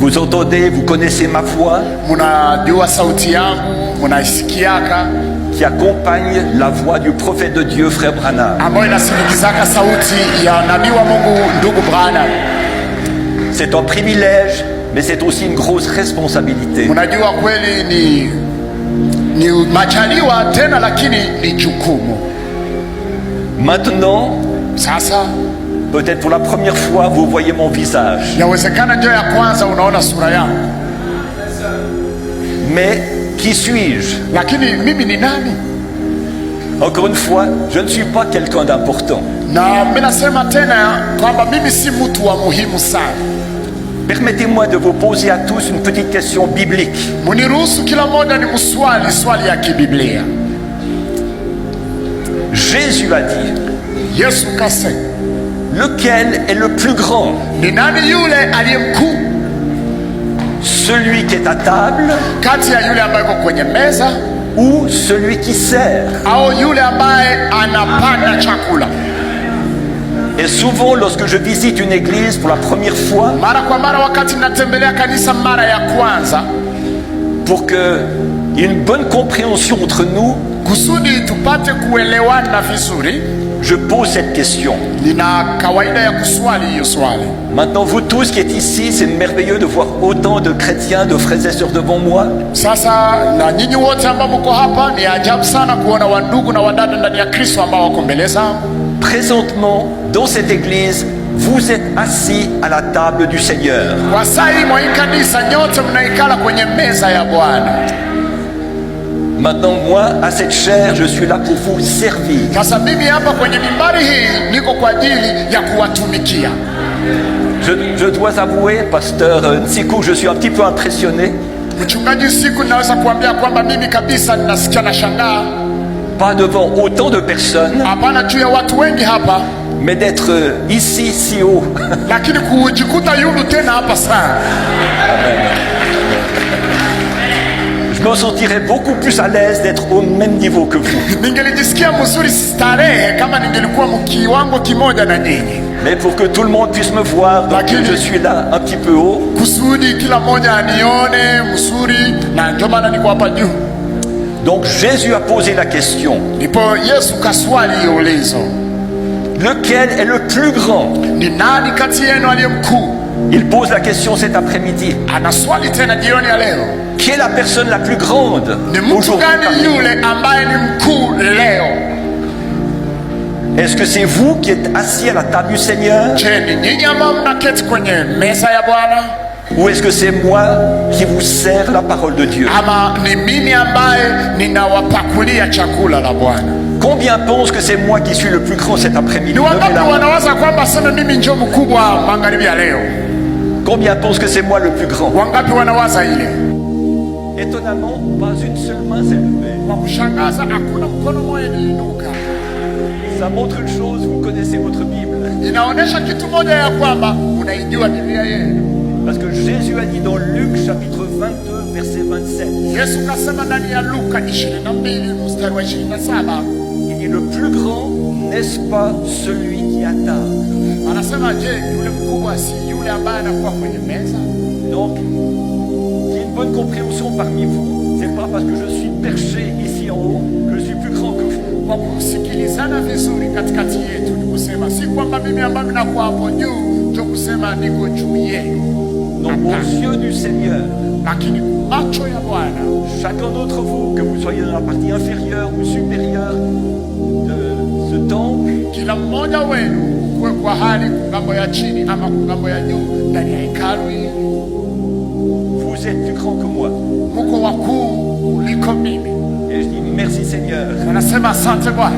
Vous entendez, vous connaissez ma voix Munajua sauti yangu, munaisikiaka, qui accompagne la voix du prophète de Dieu, frère Branham. ambayo inasikilizaka sauti ya nabii wa Mungu ndugu Branham. C'est un privilège, mais c'est aussi une grosse responsabilité. Munajua kweli ni majaliwa tena, lakini ni jukumu. Maintenant, Sasa peut-être pour la première fois, vous voyez mon visage. yawezekana ndio ya kwanza unaona sura yangu, Mais qui suis-je? lakini mimi ni nani? Encore une fois, je ne suis pas quelqu'un d'important. Na mimi nasema tena kwamba mimi si mtu wa muhimu sana. Permettez-moi de vous poser à tous une petite question biblique. Muniruhusu kila mmoja ni swali ya kibiblia. Jésus a dit, Yesu kasema, lequel est le plus grand? ni nani yule aliye mkuu Celui qui est à table kati ya yule ambaye yuko kwenye meza ou celui qui sert? au yule ambaye anapanda chakula? Et souvent, lorsque je visite une église pour la première fois, Mara kwa mara wakati natembelea kanisa mara ya kwanza, pour qu'il y ait une bonne compréhension entre nous, kusudi tupate kuelewana vizuri, je pose cette question. nina kawaida ya kuswali hiyo swali. Maintenant, vous tous qui êtes ici, c'est merveilleux de voir autant de chrétiens, de frères et sœurs devant moi. Sasa na nyinyi wote ambao mko hapa, ni ajabu sana kuona wandugu na wadada ndani ya Kristo ambao wako mbele zangu. Présentement, dans cette église, vous êtes assis à la table du Seigneur. Kwa saa hii mwa hii kanisa nyote mnaikala kwenye meza ya Bwana. Maintenant, moi, à cette chaire, je suis là pour vous servir. Sasa mimi hapa kwenye mimbari hii niko kwa ajili ya kuwatumikia. Je dois avouer, pasteur Nsiku, je suis un petit peu impressionné. Mchungaji, siku naweza kuambia kwamba mimi kabisa ninasikia na shangaa, Pas devant autant de personnes, hapana juu ya watu wengi hapa, mais d'être ici, si haut. lakini kujikuta yulu tena hapa sana. Je me sentirais beaucoup plus à l'aise d'être au même niveau que vous. Ningelijisikia mzuri starehe kama ningelikuwa mkiwango kimoja na nyinyi, Mais pour que tout le monde puisse me voir, donc je suis là un petit peu haut. kusudi kila mmoja anione mzuri, na ndio maana niko hapa juu. Donc Jésus a posé la question. Ndipo Yesu kaswali hiyo ulizo, Lequel est le plus grand? ni nani kati yenu aliye mkuu? Il pose la question cet après-midi. Anaswali tena jioni ya leo, Qui est la personne la plus grande ni mtu aujourd'hui gani parmi nous? yule ambaye ni mkuu leo? Est-ce que c'est vous qui êtes assis à la table du Seigneur? Je, ni nyinyi ambao mnaketi kwenye meza ya Bwana, Ou est-ce que c'est moi qui vous sers la parole de Dieu? ama ni mimi ambaye ninawapakulia chakula la Bwana? Combien pensent que c'est moi qui suis le plus grand cet après-midi? Ni Levez wangapi la main. wanawaza kwamba sema mimi ndio mkubwa magharibi ya leo? Combien pensent que c'est moi le plus grand? Wangapi wanawaza ile? Étonnamment, pas une seule main s'est levée. Kwa kushangaza hakuna mkono mmoja uliinuka. Ça montre une chose, vous connaissez votre Bible. Inaonyesha kitu moja ya kwamba unaijua Biblia yenu. Parce que Jésus a dit dans Luc chapitre 22 verset 27, Yesu kasema ndani ya Luka 22 mstari wa 27, il dit le plus grand, n'est-ce pas celui qui est à table? anasema je, yule mkubwa si yule ambaye anakuwa kwenye meza? Donc, qu'il y ait une bonne compréhension parmi vous, c'est pas parce que je suis perché ici en haut que je suis plus grand que vous. Kwa kusikilizana vizuri katikati yetu ni kusema si kwamba mimi ambaye ninakuwa hapo juu ndio kusema niko juu yenu. Donc, aux yeux du Seigneur, Lakini macho ya Bwana, chacun d'entre vous, que vous soyez dans la partie inférieure ou supérieure de ce temple, kila mmoja wenu kuwe kwa hali ngambo ya chini ama ngambo ya juu ndani ya hekalu hili, vous êtes plus grand que moi. mko wakuu kuliko mimi. Et je dis merci Seigneur. Anasema asante Bwana.